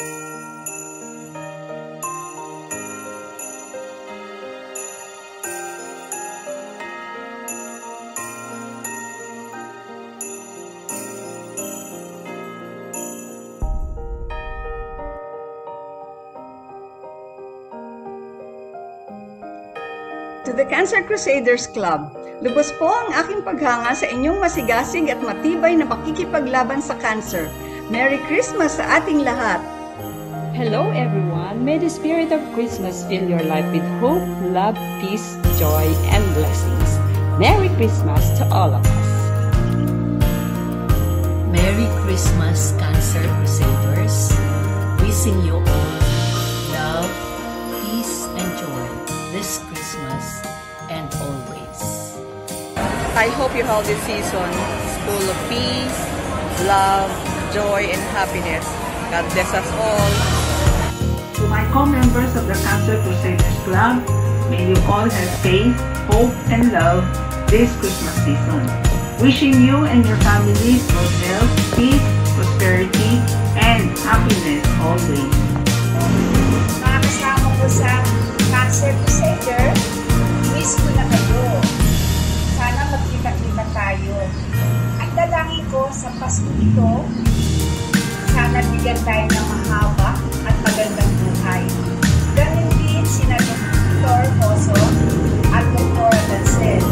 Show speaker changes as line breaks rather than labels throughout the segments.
To the Cancer Crusaders Club, lubos po ang aking paghanga sa inyong masigasig at matibay na pakikipaglaban sa cancer. Merry Christmas sa ating lahat!
Hello everyone! May the spirit of Christmas fill your life with hope, love, peace, joy, and blessings. Merry Christmas to all of us!
Merry Christmas, Cancer Crusaders! Wishing you all love, peace, and joy this Christmas and always.
I hope your holiday season is full of peace, love, joy, and happiness. God bless us all.
To my co-members of the Cancer Crusaders Club, may you all have faith, hope, and love this Christmas season. Wishing you and your families good health, peace, prosperity, and happiness always.
Mga kasama ko sa Cancer Crusader, miss ko na kayo. Sana magkita-kita tayo. Ang dalangin ko sa Pasko ito, sana bigyan tayo ng mahaba at magandang buhay. Ganun din sina Dr. Oso at Dr. Dancel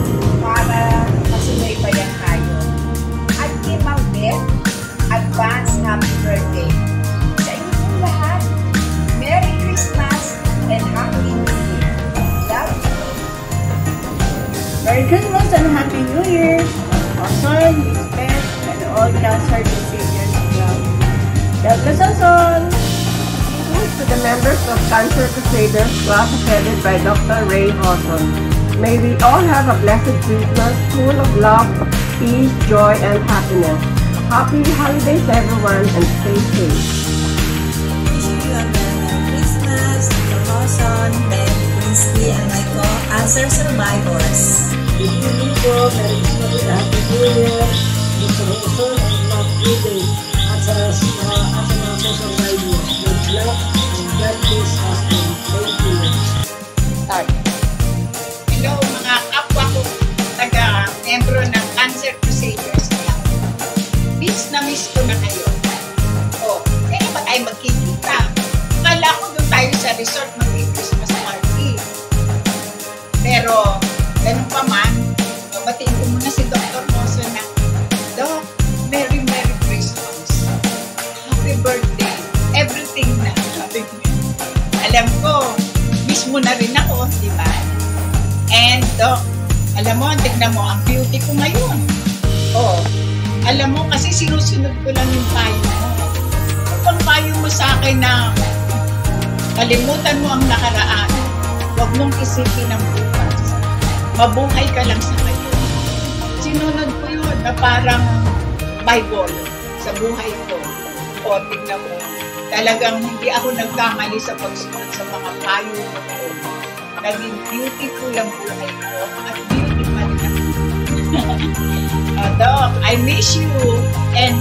para masubaybayan tayo. At kay Ma'am Beth, advance happy birthday. Sa inyong lahat, Merry Christmas and Happy New Year. Love you.
Merry Christmas and Happy New Year! Oson, Miss Beth, and all Cancer Crusaders Club. God bless us all!
To the members of Cancer Crusaders Club headed by Dr. Ray Oson. May we all have a blessed Christmas full of love, peace, joy, and happiness. Happy holidays everyone and stay safe.
Wishing you a Merry Christmas, Dr. Oson, Ben, Quincy, and my co-cancer survivors.
Wishing po, Merry Christmas and Happy New Year, Dr. Oson and Mark Eden, at sa mga co-survivors. Good luck and God bless us and thank you.
Hello mga kapwa ko taga-membro ng Cancer Crusaders Club. Miss ko na kayo. O, kaya ba tayo magkikita? Akala ko doon tayo sa resort mag-Christmas party. Pero, ganun pa man, batiin ko muna si Dr. Moso na, Doc, Merry Christmas. Happy birthday. Everything na. Sabi ko, alam ko, miss mo na rin ako, di ba? And, Doc, alam mo, tignan mo, ang beauty ko ngayon. Oh, alam mo, kasi sinusunod ko lang yung payo mo. Kung payo mo sa akin na kalimutan mo ang nakaraan, huwag mong isipin ang bukas. Mabuhay ka lang sa ngayon. Sinunod ko yun na parang Bible sa buhay ko. O, tignan mo, talagang hindi ako nagkamali sa pagsunod sa mga payo ko. Naging beautiful ang buhay ko at beauty pa rin ako. Doc, I miss you and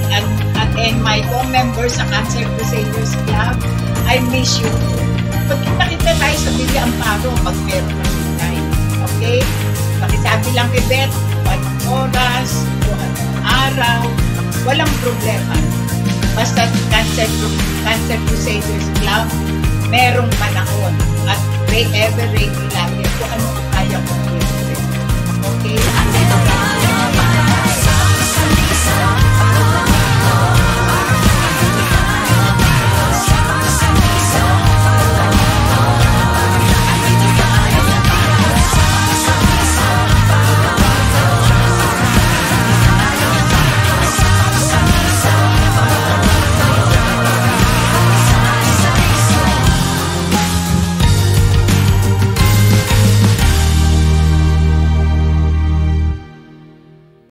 my co-members sa Cancer Crusaders Club. I miss you. Pagkita-kita tayo sa Villa Amparo pag meron na tayo. Okay? Pakisabi lang kay Beth, anong oras, kung anong araw, walang problema. Basta Cancer Crusaders Club, merong panahon at ever ready lagi kung anong kaya ko. Okay?